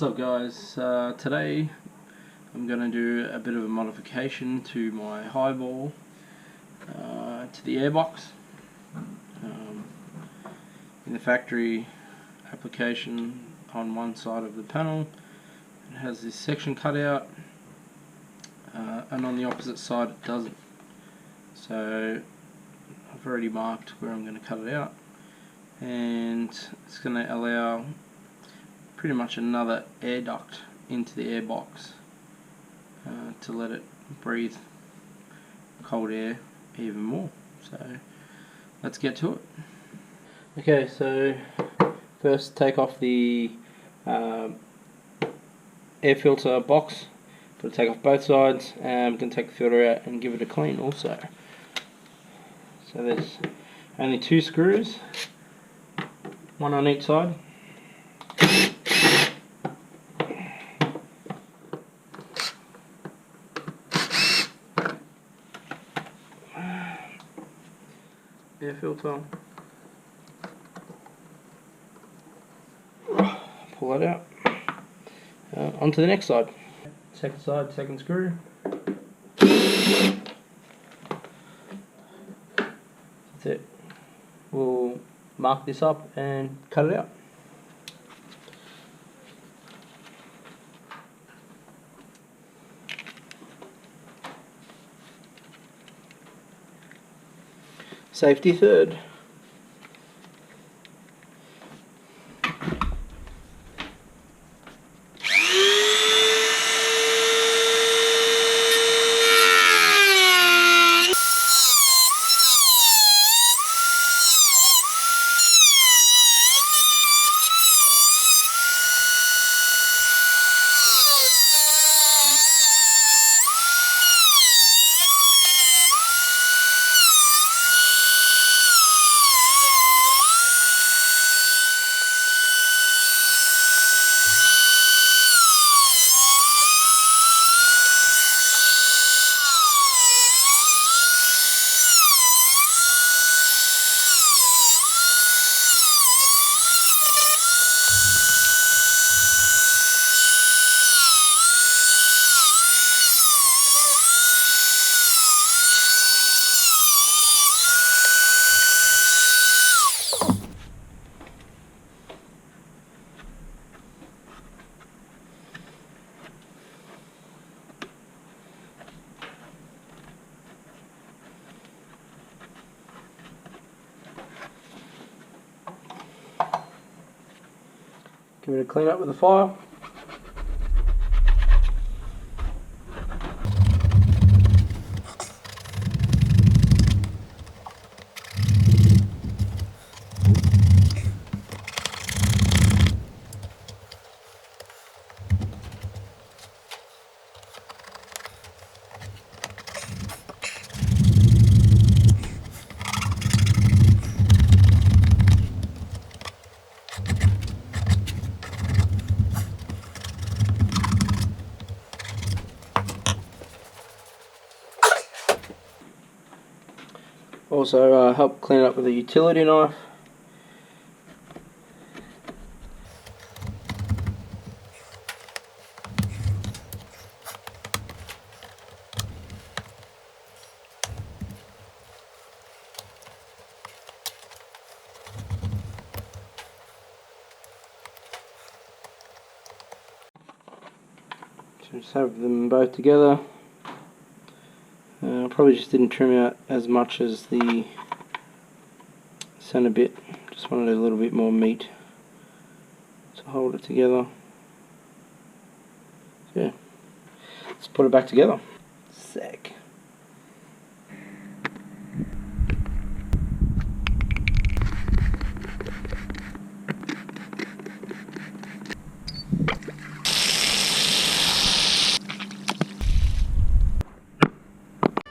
What's up guys, today I'm going to do a bit of a modification to my highball to the airbox. In the factory application on one side of the panel it has this section cut out, and on the opposite side it doesn't. So I've already marked where I'm going to cut it out, and it's going to allow pretty much another air duct into the airbox to let it breathe cold air even more. So let's get to it. Okay, so first take off the air filter box. Got to take off both sides, and we can take the filter out and give it a clean also. So there's only 2 screws, one on each side. Air filter, pull that out, onto the next side. Second side, second screw. That's it. We'll mark this up and cut it out. Safety third. Give it a clean up with a file. Also help clean it up with a utility knife. So just have them both together. Probably just didn't trim out as much as the center bit. Just wanted a little bit more meat to hold it together. So yeah, let's put it back together. Sick.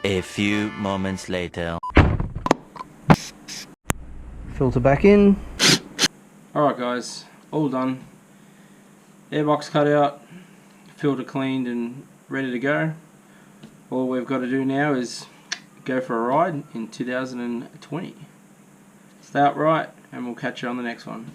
A few moments later. Filter back in. Alright guys, all done. Airbox cut out, filter cleaned and ready to go. All we've got to do now is go for a ride in 2020. Stay upright and we'll catch you on the next one.